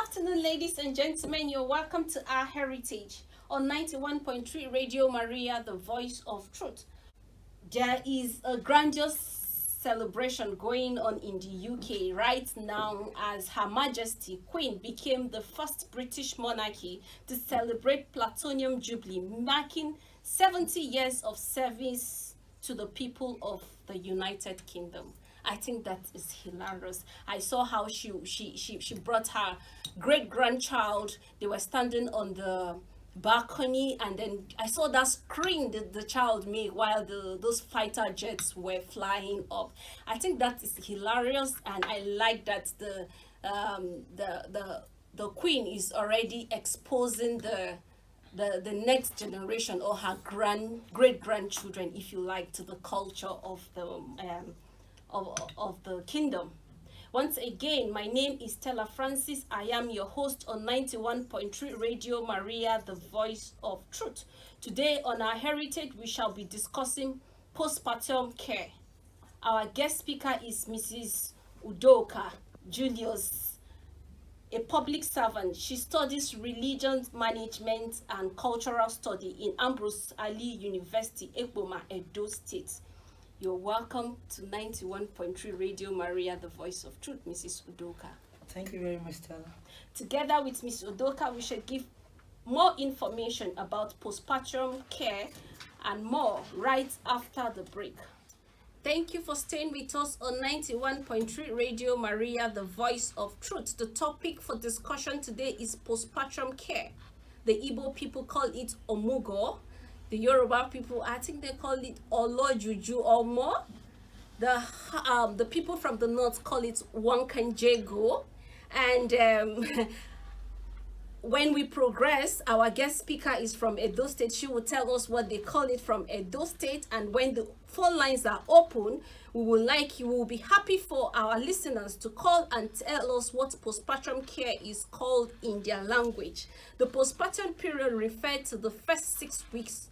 afternoon, ladies and gentlemen. You're welcome to Our Heritage on 91.3 Radio Maria, the voice of truth. There is a grandiose celebration going on in the UK right now as Her Majesty Queen became the first British monarchy to celebrate Platinum Jubilee, marking 70 years of service to the people of the United Kingdom. I think that is hilarious. I saw how she brought her great grandchild. They were standing on the balcony, and then I saw that scream that the child made while those fighter jets were flying up. I think that is hilarious, and I like that the queen is already exposing the next generation, or her great grandchildren, if you like, to the culture of the kingdom. Once again, my name is Stella Francis. I am your host on 91.3 Radio Maria, the voice of truth. Today on Our Heritage, we shall be discussing postpartum care. Our guest speaker is Mrs. Udoka, joyous, a public servant. She studies religion management and cultural study in Ambrose Ali University, Eboma, Edo State. You're welcome to 91.3 Radio Maria, the voice of truth, Mrs. Udoka. Thank you very much, Stella. Together with Ms. Udoka, we should give more information about postpartum care and more right after the break. Thank you for staying with us on 91.3 Radio Maria, the voice of truth. The topic for discussion today is postpartum care. The Igbo people call it Omugo. The Yoruba people, I think they call it Olojuju or more. The people from the north call it Wankanjego. And when we progress, our guest speaker is from Edo State. She will tell us what they call it from Edo State. And when the phone lines are open, we will be happy for our listeners to call and tell us what postpartum care is called in their language. The postpartum period refers to the first 6 weeks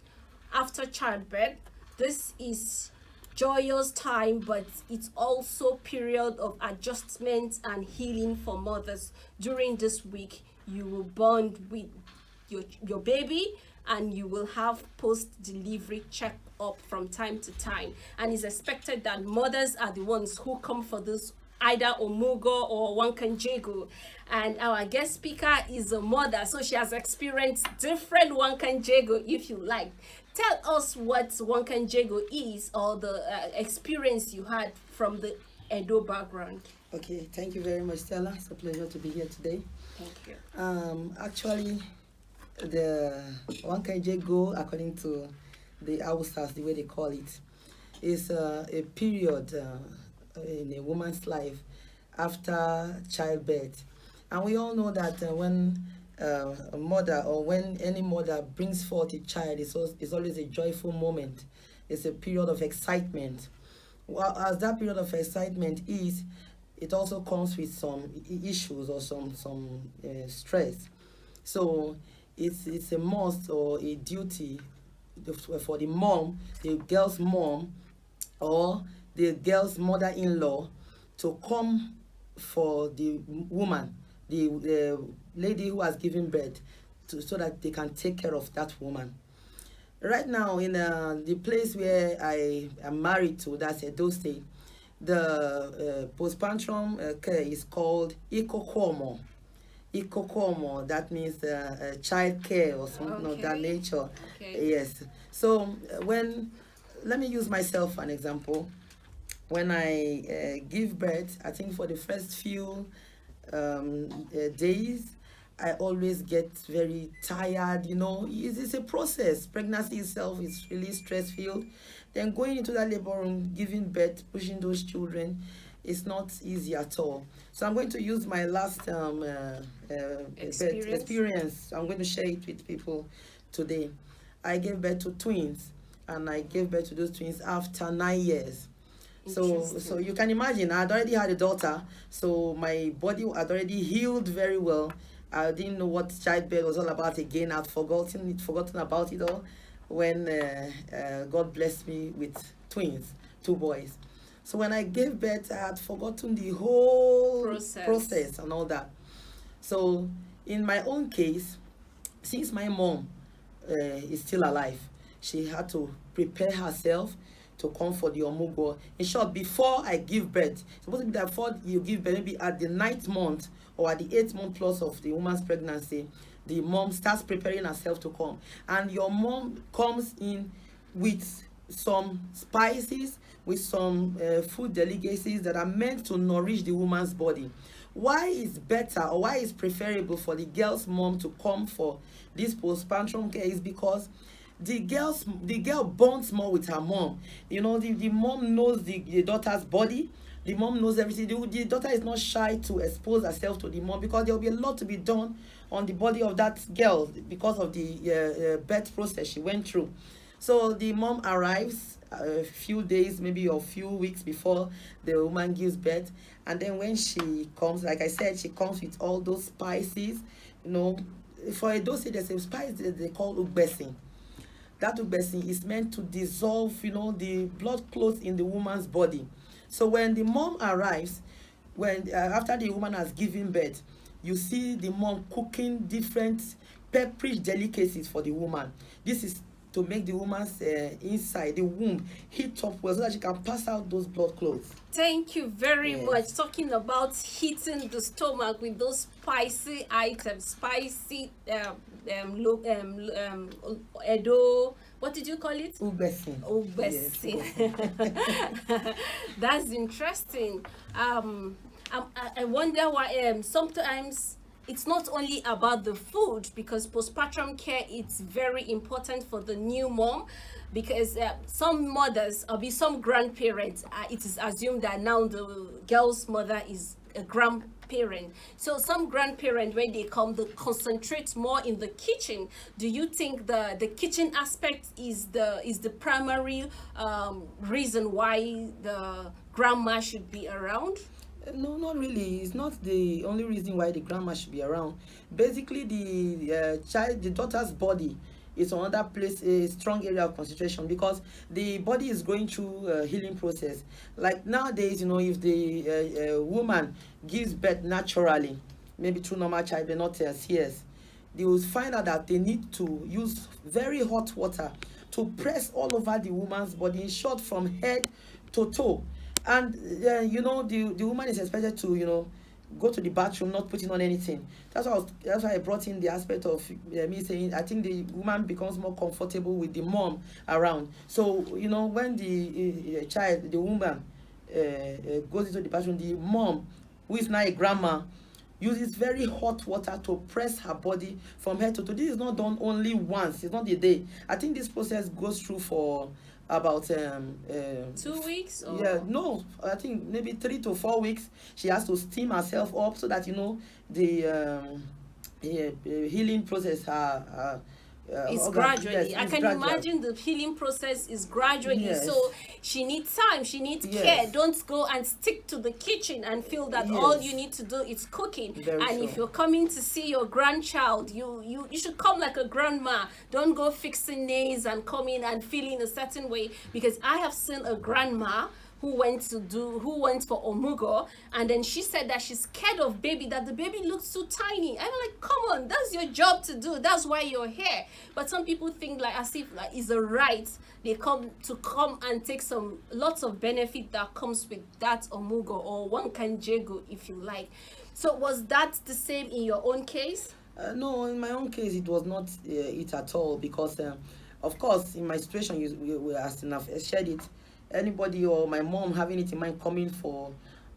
after childbirth. This is joyous time, but it's also period of adjustment and healing for mothers. During this week, you will bond with your baby, and you will have post-delivery check-up from time to time. And it's expected that mothers are the ones who come for this, either Omugo or Wankanjego. And our guest speaker is a mother, so she has experienced different Wankanjego, if you like. Tell us what Wankanjego is, or the experience you had from the Edo background. Okay, thank you very much, Stella. It's a pleasure to be here today. Thank you. Actually, the Wankanjego, according to the Hausas, the way they call it, is a period in a woman's life after childbirth. And we all know that when a mother, or when any mother brings forth a child, it's always a joyful moment. It's a period of excitement. Well, as that period of excitement is, it also comes with some issues or some stress. So it's a must or a duty for the mom, the girl's mom, or the girl's mother-in-law to come for the woman, the lady who has given birth, so that they can take care of that woman. Right now, in the place where I am married to, that's Edo State, the postpartum care is called Ikokomo. Ikokomo, that means child care or something of that nature. Okay. Yes. So let me use myself an example. When I give birth, I think for the first few days, I always get very tired. It's a process. Pregnancy itself is really stress-filled. Then going into that labor room, giving birth, pushing those children, it's not easy at all. So I'm going to use my last experience. I'm going to share it with people today. I gave birth to twins, and I gave birth to those twins after 9 years. So you can imagine, I had already had a daughter, so my body had already healed very well. I didn't know what childbirth was all about again. I'd forgotten about it all when God blessed me with twins, 2 boys. So when I gave birth, I had forgotten the whole process and all that. So in my own case, since my mom is still alive, she had to prepare herself to come for the omugo. In short, before I give birth, it's supposed to be that before you give birth, maybe at the 9th month or at the 8th month plus of the woman's pregnancy, the mom starts preparing herself to come. And your mom comes in with some spices, with some food delicacies that are meant to nourish the woman's body. Why is better, or why is preferable for the girl's mom to come for this postpartum care is because the girl bonds more with her mom. You know, the mom knows the daughter's body. The mom knows everything. The daughter is not shy to expose herself to the mom, because there will be a lot to be done on the body of that girl because of the birth process she went through. So the mom arrives a few days, maybe a few weeks before the woman gives birth. And then when she comes, like I said, she comes with all those spices. You know, for those, there's a spice that they call ugbesi. That ugbesi is meant to dissolve, you know, the blood clots in the woman's body. So when the mom arrives, when after the woman has given birth, you see the mom cooking different pepperish delicacies for the woman. This is to make the woman's inside, the womb, heat up well so that she can pass out those blood clots. Thank you very Yes. much. Talking about heating the stomach with those spicy items, spicy edo. What did you call it? Ugbesi. Obesity. Yes. That's interesting. I wonder why sometimes it's not only about the food, because postpartum care is very important for the new mom, because some mothers or be some grandparents, it is assumed that now the girl's mother is a grandparent. So some grandparents, when they come, they concentrate more in the kitchen. Do you think the kitchen aspect is the primary reason why the grandma should be around? No, not really. It's not the only reason why the grandma should be around. Basically, the daughter's body is another place, a strong area of concentration, because the body is going through a healing process. Like nowadays, you know, if the woman gives birth naturally, maybe through normal childbirth, not CS, they will find out that they need to use very hot water to press all over the woman's body, in short, from head to toe. And you know, the woman is expected to, you know, go to the bathroom not putting on anything. That's why I brought in the aspect of me saying I think the woman becomes more comfortable with the mom around. So you know, when the woman goes into the bathroom, the mom, who is now a grandma, uses very hot water to press her body from head to toe. This is not done only once. It's not a day. I think this process goes through for about 2 weeks? Or? Yeah, no, I think maybe 3 to 4 weeks. She has to steam herself up so that, you know, the healing process It's gradually. yes, I it's can gradual. imagine the healing process is gradually. Yes. So she needs time, she needs Yes. care. Don't go and stick to the kitchen and feel that Yes. all you need to do is cooking. Very and true. if you're coming to see your grandchild, you should come like a grandma. Don't go fixing nails and coming and feeling a certain way, because I have seen a grandma who went for omugo, and then she said that she's scared of baby, that the baby looks so tiny. I'm like, come on, that's your job to do, that's why you're here. But some people think like as if like it's a right, they come and take some lots of benefit that comes with that omugo, or one can jego if you like. So was that the same in your own case? No, in my own case, it was not it at all, because, of course, in my situation, we as enough shared it. Anybody or my mom having it in mind coming for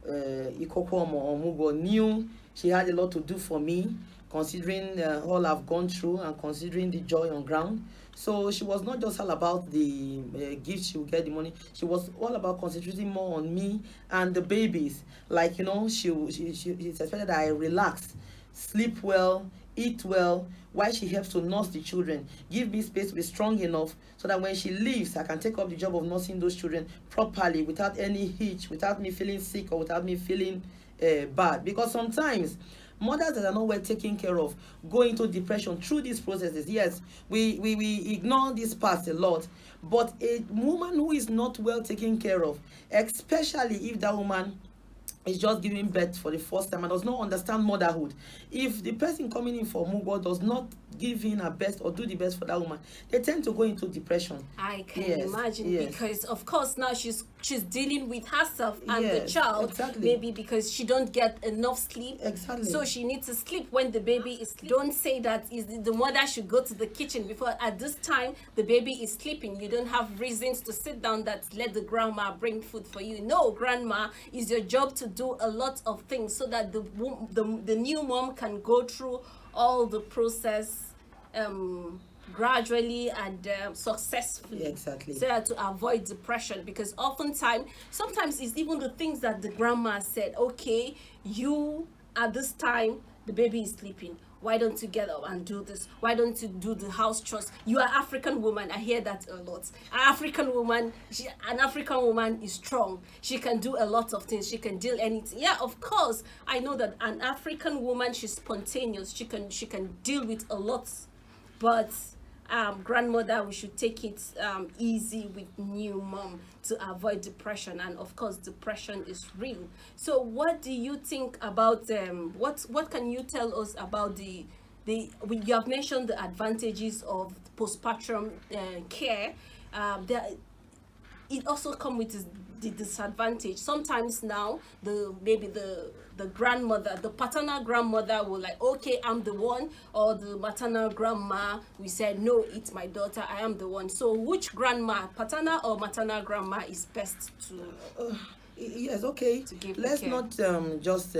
Ikokom or Mugo knew she had a lot to do for me, considering all I've gone through and considering the joy on ground. So she was not just all about the gifts she would get, the money. She was all about concentrating more on me and the babies. Like, you know, she expected that I relax, sleep well, eat well, while she helps to nurse the children, give me space to be strong enough so that when she leaves, I can take up the job of nursing those children properly, without any hitch, without me feeling sick or without me feeling bad. Because sometimes mothers that are not well taken care of go into depression through these processes. Yes, we ignore this part a lot, but a woman who is not well taken care of, especially if that woman is just giving birth for the first time and does not understand motherhood, if the person coming in for Mugo does not give in her best or do the best for that woman, they tend to go into depression. I can Yes, imagine, yes. because of course now she's dealing with herself and the Yes, child, exactly. maybe because she don't get enough sleep. Exactly. So she needs to sleep when the baby is sleeping. Don't say that is the mother should go to the kitchen before at this time the baby is sleeping. You don't have reasons to sit down that let the grandma bring food for you. No, grandma, is your job to do a lot of things so that the new mom can go through all the process gradually and successfully. Exactly. So that to avoid depression, because oftentimes sometimes it's even the things that the grandma said, okay, you at this time the baby is sleeping, why don't you get up and do this, why don't you do the house chores, you are African woman. I hear that a lot. African woman, an African woman is strong, she can do a lot of things, she can deal anything. Yeah, of course, I know that an African woman, she's spontaneous, she can deal with a lot. But grandmother, we should take it easy with new mom to avoid depression. And of course depression is real. So what do you think about what can you tell us about you have mentioned the advantages of postpartum care. It also comes with the disadvantage. Sometimes now the grandmother, the paternal grandmother will like, okay, I'm the one, or the maternal grandma we said, no, it's my daughter, I am the one. So which grandma, paternal or maternal grandma, is best to Yes, okay. Let's not just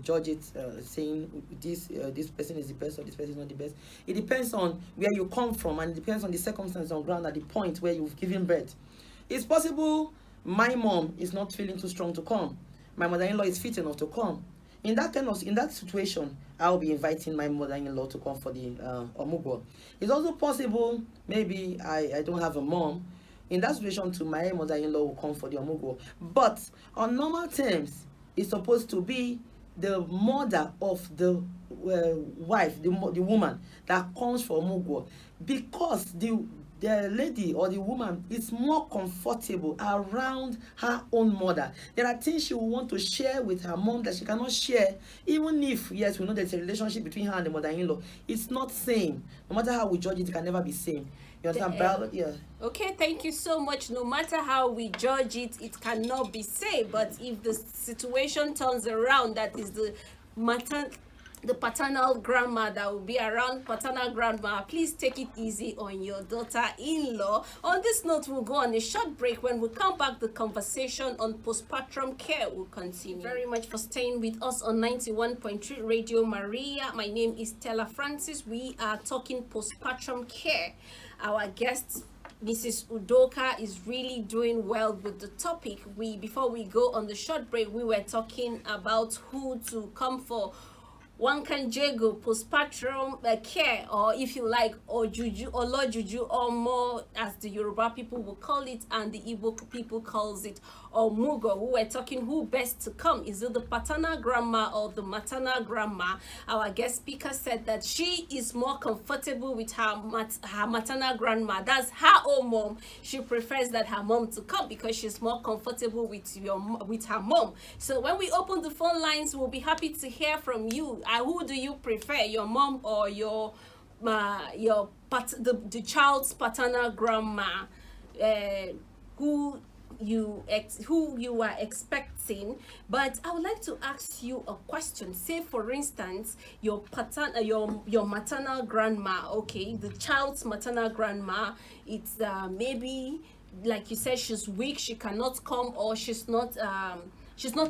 judge it saying this person is the best or this person is not the best. It depends on where you come from, and it depends on the circumstance on ground at the point where you've given birth. It's possible my mom is not feeling too strong to come. My mother-in-law is fit enough to come. In that situation, I'll be inviting my mother-in-law to come for the omugo. It's also possible maybe I don't have a mom. In that situation, too, my mother-in-law will come for the omugo. But on normal terms, it's supposed to be the mother of the wife, the woman that comes for omugo, because the lady or the woman is more comfortable around her own mother. There are things she will want to share with her mom that she cannot share, even if, yes, we know there's a relationship between her and the mother-in-law. It's not same. No matter how we judge it, it can never be same. You understand? Yeah. Okay, thank you so much. No matter how we judge it, it cannot be same. But if the situation turns around, that is the paternal grandma that will be around, paternal grandma, please take it easy on your daughter-in-law. On this note, we'll go on a short break. When we come back, the conversation on postpartum care will continue. Very much for staying with us on 91.3 Radio Maria. My name is Stella Francis. We are talking postpartum care. Our guest, Mrs. Udoka, is really doing well with the topic. Before we go on the short break, we were talking about who to come for Wankanjego postpartum care, or if you like, or juju, or Lord Juju, or more as the Yoruba people will call it, and the Igbo people calls it, or Mugo. We were talking who best to come. Is it the paternal grandma or the maternal grandma? Our guest speaker said that she is more comfortable with her maternal grandma. That's her own mom. She prefers that her mom to come because she's more comfortable with her mom. So when we open the phone lines, we'll be happy to hear from you. Who do you prefer, your mom or the child's paternal grandma? Who you are expecting? But I would like to ask you a question. Say for instance, your maternal grandma, okay, the child's maternal grandma, it's maybe like you said, she's weak, she cannot come, or she's not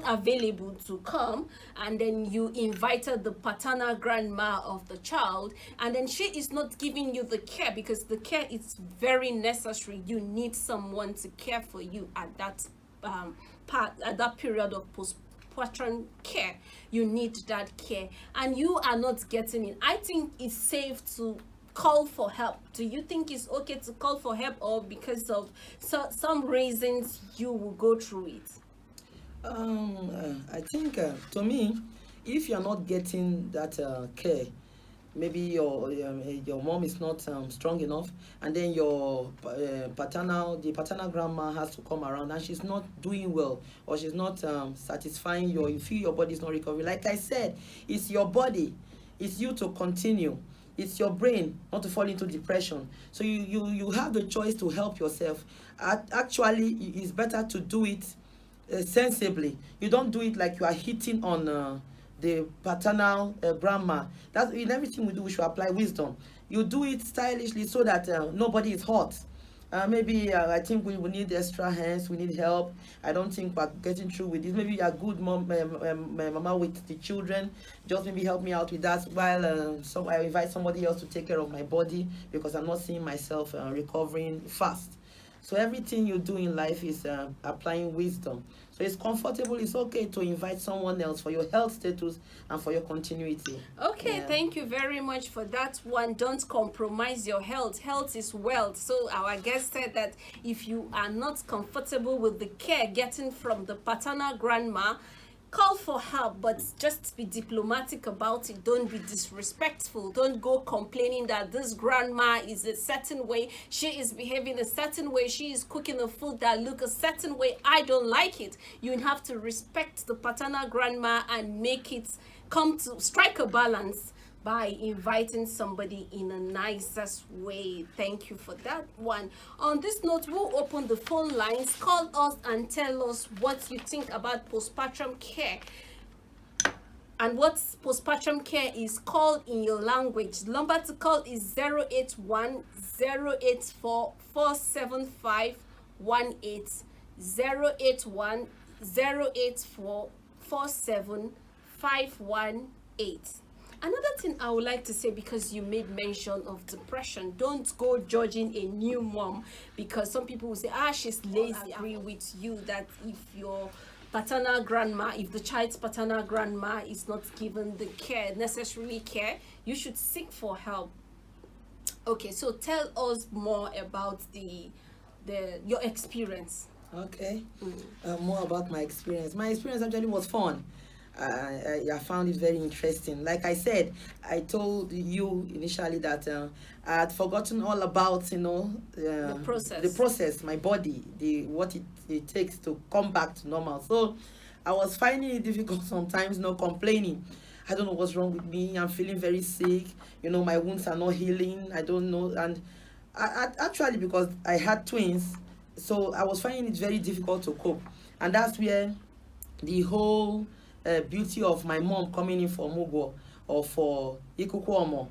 available to come, and then you invited the paternal grandma of the child, and then she is not giving you the care, because the care is very necessary. You need someone to care for you at that period of postpartum care. You need that care, and you are not getting it. I think it's safe to call for help. Do you think it's okay to call for help, or because of some reasons you will go through it? I think to me, if you're not getting that care, maybe your mom is not strong enough, and then the paternal grandma has to come around, and she's not doing well, or she's not satisfying you feel your body is not recovering. Like I said, it's your body, it's you to continue. It's your brain not to fall into depression. So you have the choice to help yourself. Actually, it's better to do it sensibly. You don't do it like you are hitting on the paternal grandma. That's in everything we do. We should apply wisdom. You do it stylishly so that nobody is hurt. Maybe I think we need extra hands. We need help. I don't think we're getting through with this. Maybe you're a good mom, mama with the children. Just maybe help me out with that while I invite somebody else to take care of my body, because I'm not seeing myself recovering fast. So everything you do in life is applying wisdom. So it's comfortable, it's okay to invite someone else for your health status and for your continuity. Okay, thank you very much for that one. Don't compromise your health. Health is wealth. So our guest said that if you are not comfortable with the care getting from the paternal grandma, call for help, but just be diplomatic about it. Don't be disrespectful. Don't go complaining that this grandma is a certain way, she is behaving a certain way, she is cooking the food that look a certain way, I don't like it. You have to respect the paternal grandma and make it come to strike a balance by inviting somebody in a nicest way. Thank you for that one. On this note, we'll open the phone lines. Call us and tell us what you think about postpartum care and what postpartum care is called in your language. The number to call is 081 084 475 18, 081 084 47518. Another thing I would like to say, because you made mention of depression, don't go judging a new mom, because some people will say, she's lazy. I agree with you that if your paternal grandma, if the child's paternal grandma is not given the necessary care, you should seek for help. Okay, so tell us more about your experience. Okay, more about my experience. My experience actually was fun. I found it very interesting. Like I said, I told you initially that I had forgotten all about, the process, my body, what it takes to come back to normal. So I was finding it difficult sometimes, complaining. I don't know what's wrong with me. I'm feeling very sick. My wounds are not healing. I don't know. And actually, because I had twins, so I was finding it very difficult to cope. And that's where the whole beauty of my mom coming in for Mugo or for Ikukuomo,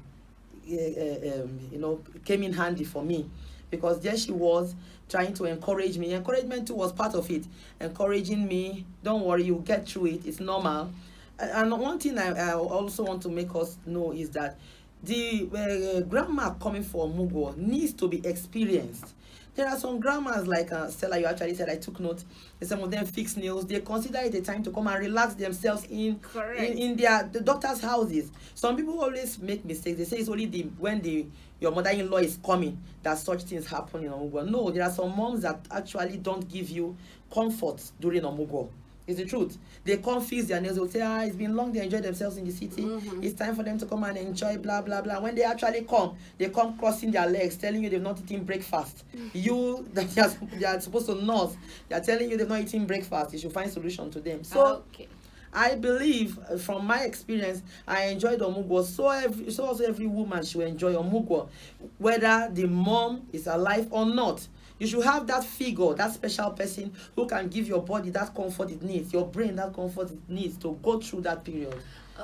came in handy for me, because there she was trying to encourage me. Encouragement too was part of it, encouraging me. Don't worry, you'll get through it. It's normal. And one thing I also want to make us know is that the grandma coming for Mugo needs to be experienced. There are some grandmas like Stella, you actually said, I took note, and some of them fix nails. They consider it a time to come and relax themselves in the doctor's houses. Some people always make mistakes. They say it's only when your mother-in-law is coming that such things happen in Omugo. No, there are some moms that actually don't give you comfort during Omugo. It's the truth. They come fix their nails. They'll say, it's been long, they enjoy themselves in the city. It's time for them to come and enjoy, blah, blah, blah. When they actually come, they come crossing their legs, telling you they've not eaten breakfast. You, that they are supposed to nurse, they are telling you they've not eaten breakfast. You should find solution to them. So, I believe, from my experience, I enjoyed Omugo. So also every woman should enjoy Omugo, whether the mom is alive or not. You should have that figure, that special person who can give your body that comfort it needs, your brain that comfort it needs to go through that period.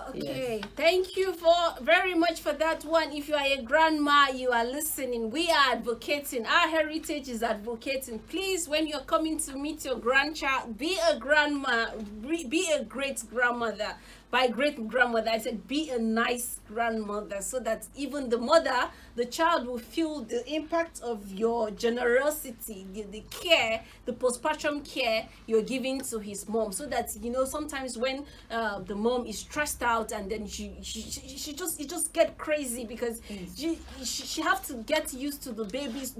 Okay, yes. Thank you very much for that one. If you are a grandma, you are listening, we are advocating. Our heritage is advocating. Please, when you're coming to meet your grandchild, be a grandma, be a great grandmother. By great grandmother, I said be a nice grandmother, so that even the child will feel the impact of your generosity, the care, the postpartum care you're giving to his mom. So that, sometimes when the mom is stressed out, and then she just get crazy, because she have to get used to the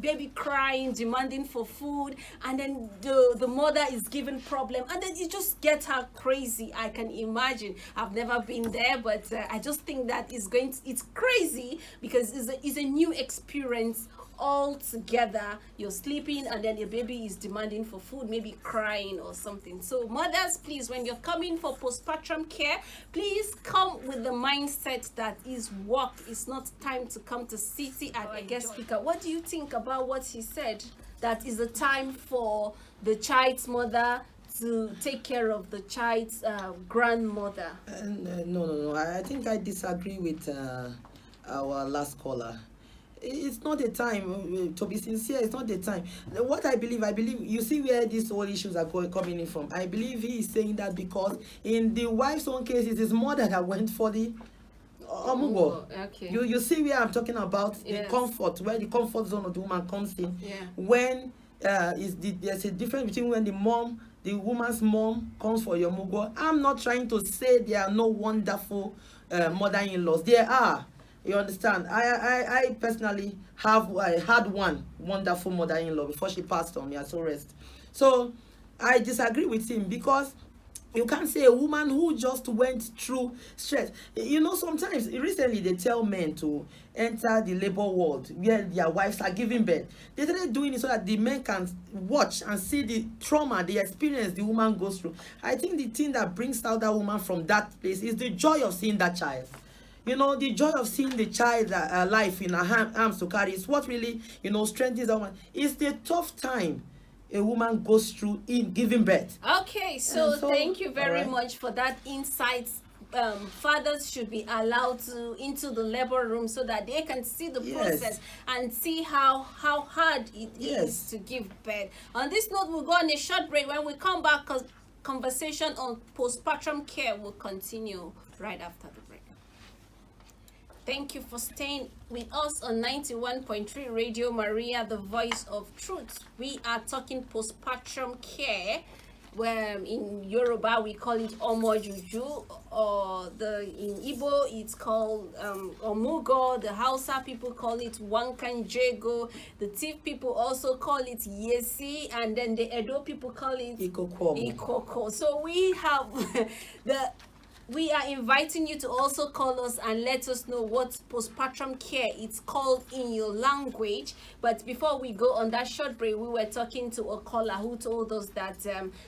baby crying, demanding for food, and then the mother is giving problem, and then it just gets her crazy. I can imagine. I've never been there, but I just think that it's crazy because it's a new experience all together. You're sleeping and then your baby is demanding for food, maybe crying or something. So mothers, please, when you're coming for postpartum care, please come with the mindset that is work. It's not time to come to city and a guest speaker. What do you think about what he said? That is a time for the child's mother to take care of the child's grandmother. No. I think I disagree with our last caller. It's not the time, to be sincere, it's not the time. What I believe, you see where these whole issues are coming in from. I believe he is saying that because in the wife's own case, it is mother that went for the omugo. Okay. You see where I'm talking about, Yes. the comfort, where the comfort zone of the woman comes in. Yeah. When there's a difference between when the woman's mom comes for your mugo. I'm not trying to say there are no wonderful mother-in-laws. There are. You understand? I personally I had one wonderful mother-in-law before she passed on. Yeah, so rest. So I disagree with him because you can't say a woman who just went through stress. You know, sometimes recently they tell men to enter the labor ward where their wives are giving birth. They started doing it so that the men can watch and see the trauma, the experience the woman goes through. I think the thing that brings out that woman from that place is the joy of seeing that child. You know, the joy of seeing the child life in her arms to carry is what really, strengthens a woman. It's the tough time a woman goes through in giving birth. Okay, so thank you very much for that insight. Fathers should be allowed into the labor room so that they can see the process and see how hard it is to give birth. On this note, we'll go on a short break. When we come back, conversation on postpartum care will continue right after the break. Thank you for staying with us on 91.3 Radio Maria, the voice of truth. We are talking postpartum care, where in Yoruba we call it omojuju, or in Igbo it's called omugo. The Hausa people call it wankanjego. The Tiv people also call it yesi, and then the Edo people call it ikoko. So we have we are inviting you to also call us and let us know what postpartum care is called in your language. But before we go on that short break, we were talking to a caller who told us that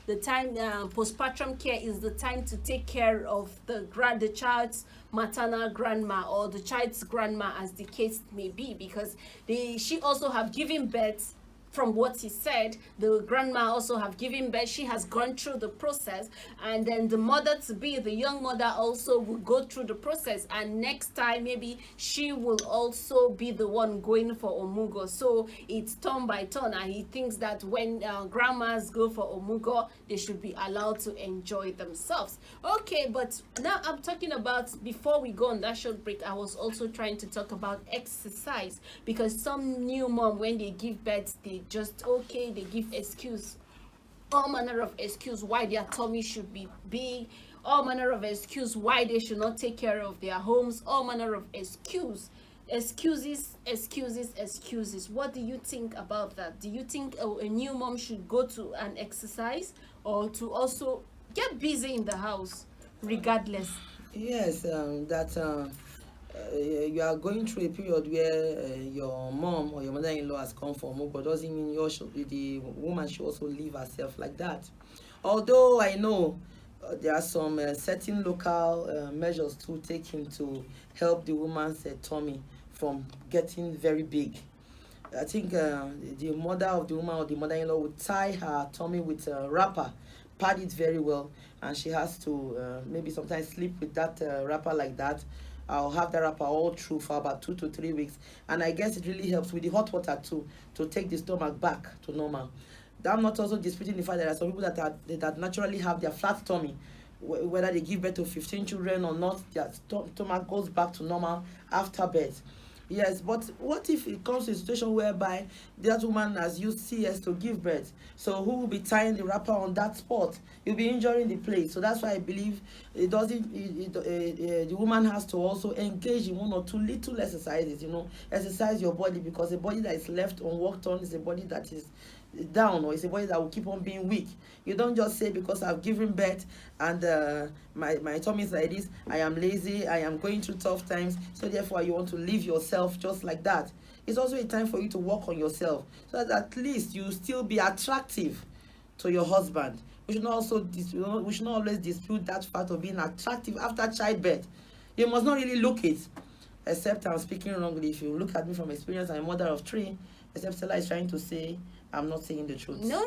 the time postpartum care is the time to take care of the child's maternal grandma or the child's grandma, as the case may be, because she also have given birth. From what he said, the grandma also have given birth. She has gone through the process, and then the mother to be, the young mother, also will go through the process, and next time maybe she will also be the one going for omugo. So it's turn by turn, and he thinks that when grandmas go for omugo, they should be allowed to enjoy themselves. Okay, but now I'm talking about, before we go on that short break, I was also trying to talk about exercise, because some new mom, when they give birth, they give excuse, all manner of excuse why their tummy should be big, all manner of excuse why they should not take care of their homes, all manner of excuses. What do you think about that? Do you think a new mom should go to an exercise or to also get busy in the house regardless? Yes, you are going through a period where your mom or your mother-in-law has come for more, but doesn't mean the woman should also live herself like that. Although I know there are some certain local measures to take to help the woman's tummy from getting very big. I think the mother of the woman or the mother-in-law would tie her tummy with a wrapper, pad it very well, and she has to maybe sometimes sleep with that wrapper like that. I'll have that wrapper all through for about 2 to 3 weeks, and I guess it really helps with the hot water too, to take the stomach back to normal. I'm not also disputing the fact that there are some people that naturally have their flat tummy, whether they give birth to 15 children or not, their stomach goes back to normal after birth. Yes, but what if it comes to a situation whereby that woman has used CS to give birth? So who will be tying the wrapper on that spot? You'll be injuring the place. So that's why I believe the woman has to also engage in 1 or 2 little exercises, exercise your body, because a body that is left unworked on is a body that is down, or it's a body that will keep on being weak. You don't just say because I've given birth and my tummy is like this, I am lazy, I am going through tough times, so therefore you want to leave yourself just like that. It's also a time for you to work on yourself so that at least you still be attractive to your husband. We should not we should not always dispute that fact of being attractive after childbirth. You must not really look it, except I'm speaking wrongly. If you look at me from experience, I'm a mother of 3, except Stella is trying to say I'm not saying the truth. No.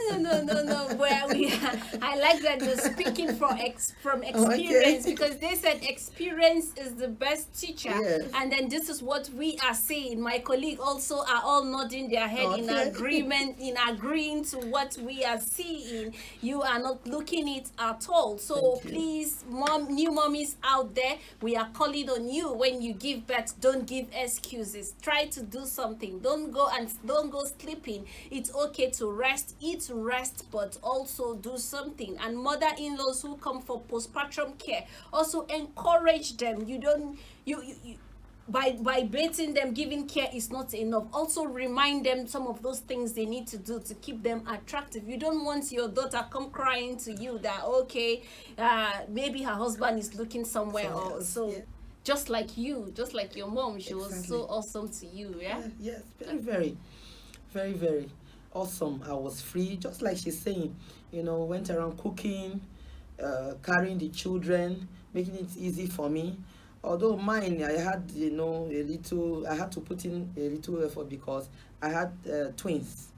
Where I like that you're speaking from experience, Okay. because they said experience is the best teacher. Yes. And then this is what we are saying. My colleague also are all nodding their head in Okay. agreement, in agreeing to what we are seeing. You are not looking it at all. So Thank you. please, new mommies out there, we are calling on you. When you give birth, don't give excuses. Try to do something. Don't go sleeping. It's okay to rest, eat, rest, but also do something. And mother-in-laws who come for postpartum care, also encourage them. You don't you by baiting them, giving care is not enough. Also remind them some of those things they need to do to keep them attractive. You don't want your daughter come crying to you that maybe her husband is looking somewhere else. So Yeah. just like your mom, she was Exactly. so awesome to you. Yeah. Yes, very, very awesome. I was free, just like she's saying, went around cooking, carrying the children, making it easy for me. Although mine, I had, I had to put in a little effort because I had twins.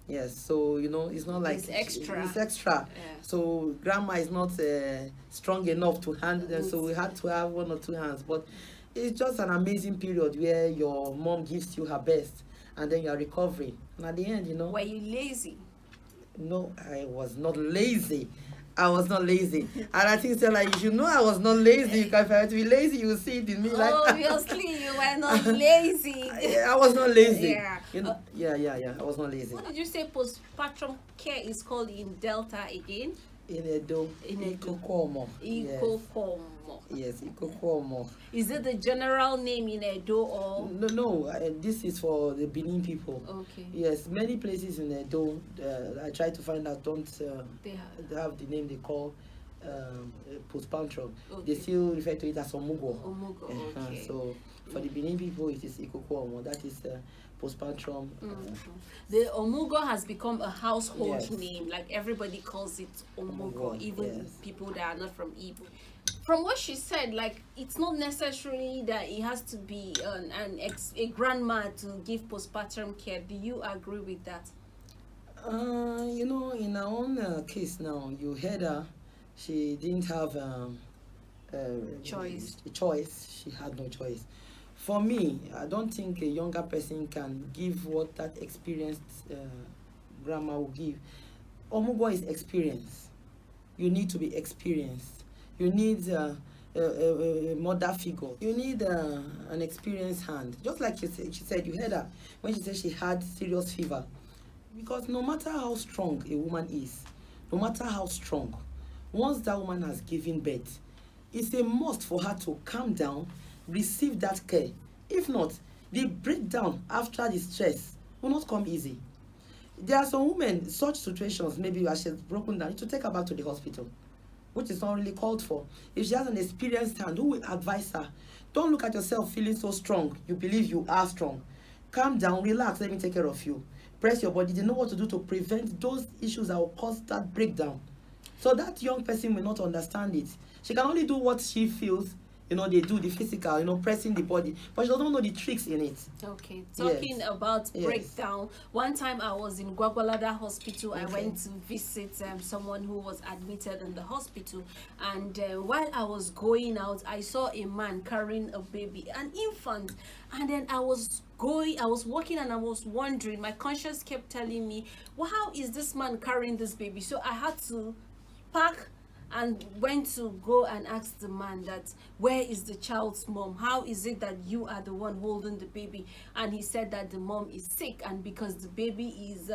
Yes, so it's not like It's extra. It's extra. Yeah. So grandma is not strong enough to handle them, so we had to have 1 or 2 hands. But it's just an amazing period where your mom gives you her best, and then you are recovering. And at the end, Were you lazy? no, I was not lazy. I was not lazy. And I think, Stella, you should know I was not lazy. Because if I were to be lazy, you will see it in me. Obviously, you were not lazy. I was not lazy. Yeah. Yeah. I was not lazy. What did you say postpartum care is called in Delta again? In Edo. In Edo. Ikokomo. Yes. Ikokomo. Yes, Ikokomo. Is it the general name in Edo or? No. This is for the Benin people. Okay. Yes, many places in Edo, I try to find out, don't They have the name they call postpartum. Okay. They still refer to it as Omugo. Omugo, okay. So for the Benin people, it is Ikokomo. That is postpartum. The Omugo has become a household Yes. name. Like everybody calls it Omugo, Omugo, even yes. people that are not from Igbo. From what she said, like it's not necessarily that it has to be a grandma to give postpartum care. Do you agree with that? In our own case now, you heard her. She didn't have Choice. a choice. She had no choice. For me, I don't think a younger person can give what that experienced grandma will give. Omugo is experience. You need to be experienced. You need a mother figure. You need an experienced hand. Just like she said, you heard her when she said she had serious fever. Because no matter how strong a woman is, no matter how strong, once that woman has given birth, it's a must for her to calm down, receive that care. If not, the breakdown after the stress will not come easy. There are some women, such situations, maybe as she's broken down, to take her back to the hospital, which is not really called for. If she has an experienced hand, who will advise her? Don't look at yourself feeling so strong. You believe you are strong. Calm down, relax, let me take care of you. Press your body. They know what to do to prevent those issues that will cause that breakdown. So that young person will not understand it. She can only do what she feels, they do the physical, pressing the body, but she doesn't know the tricks in it. Okay, talking about breakdown. One time I was in Gwagwalada Hospital. I went to visit someone who was admitted in the hospital, and while I was going out, I saw a man carrying a baby, an infant, and then I was walking and I was wondering, my conscience kept telling me, well, how is this man carrying this baby? So I had to park and went to go and ask the man that, where is the child's mom? How is it that you are the one holding the baby? And he said that the mom is sick, and because the baby is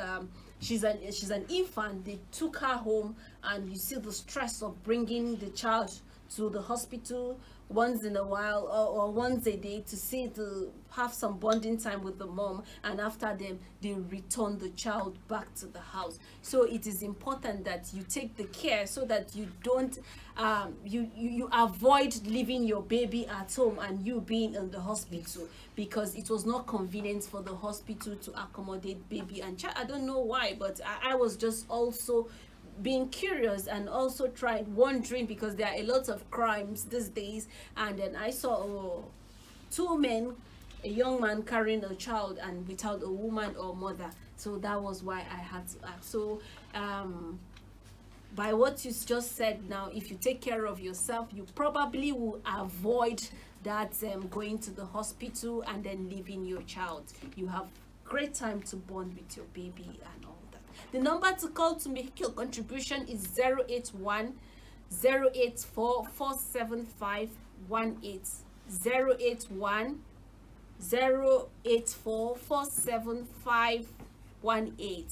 she's an infant, they took her home, and you see the stress of bringing the child to the hospital once in a while, or once a day, to have some bonding time with the mom, and after them they return the child back to the house. So it is important that you take the care so that you don't you avoid leaving your baby at home and you being in the hospital, because it was not convenient for the hospital to accommodate baby and child. I don't know why, but I was just also being curious and also tried wondering, because there are a lot of crimes these days, and then I saw two men, a young man carrying a child and without a woman or mother. So that was why I had to ask. So by what you just said now, if you take care of yourself, you probably will avoid that going to the hospital and then leaving your child. You have great time to bond with your baby and all that. The number to call to make your contribution is 081 084 47518. 081 084 47518.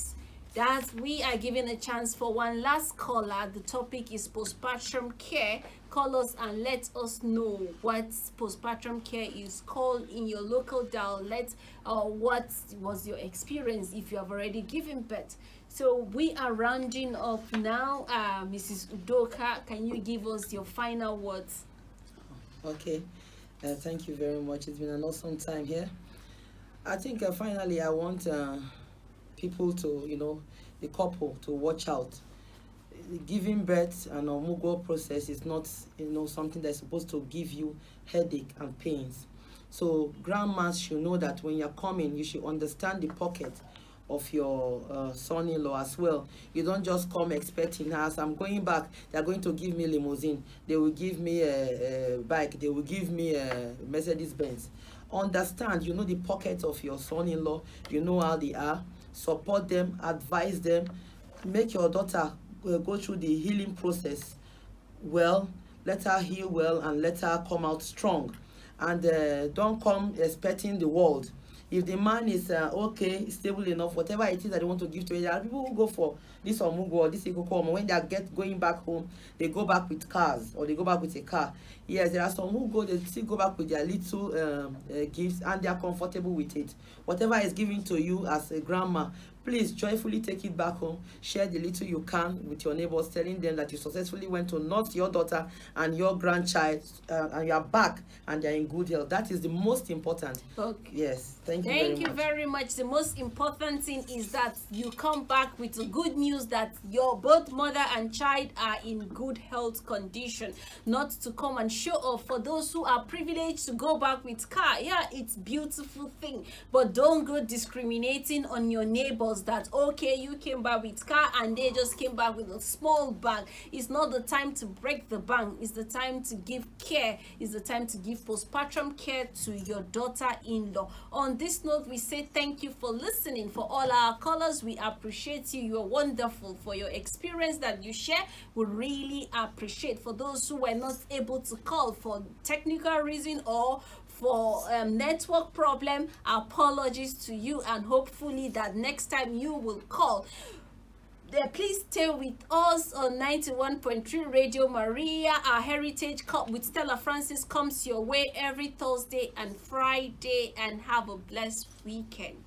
That we are giving a chance for one last caller. The topic is postpartum care. Call us and let us know what postpartum care is called in your local dialect, or what was your experience if you have already given birth. So we are rounding up now. Mrs. Udoka, can you give us your final words? Okay, thank you very much. It's been an awesome time here. I think finally I want people to, the couple to watch out. Giving birth and omugo process is not, something that's supposed to give you headache and pains. So grandmas should know that when you're coming, you should understand the pocket of your son-in-law as well. You don't just come expecting, as I'm going back, they're going to give me limousine, they will give me a bike, they will give me a Mercedes Benz. Understand, the pocket of your son-in-law, you know how they are. Support them, advise them, make your daughter go through the healing process well, let her heal well, and let her come out strong. And don't come expecting the world. If the man is okay, stable enough, whatever it is that they want to give to you, there are people who go for this omugo or this ikoko. When they are going back home, they go back with cars, or they go back with a car. Yes, there are some who they still go back with their little gifts, and they are comfortable with it. Whatever is given to you as a grandma, please joyfully take it back home. Share the little you can with your neighbors, telling them that you successfully went to nurse your daughter and your grandchild, and you are back and they are in good health. That is the most important. Okay. Yes, thank you very much. The most important thing is that you come back with the good news that your both mother and child are in good health condition. Not to come and show off. For those who are privileged to go back with car, yeah, it's beautiful thing, but don't go discriminating on your neighbors that, okay, you came back with car and they just came back with a small bag. It's not the time to break the bank. It's the time to give care. It's the time to give postpartum care to your daughter-in-law. On this note, we say thank you for listening. For all our callers, we appreciate you. You're wonderful. For your experience that you share, we really appreciate. For those who were not able to call for technical reason or for network problem, apologies to you, and hopefully that next time you will call. Please stay with us on 91.3 Radio Maria. Our Heritage Cup with Stella Francis comes your way every Thursday and Friday, and have a blessed weekend.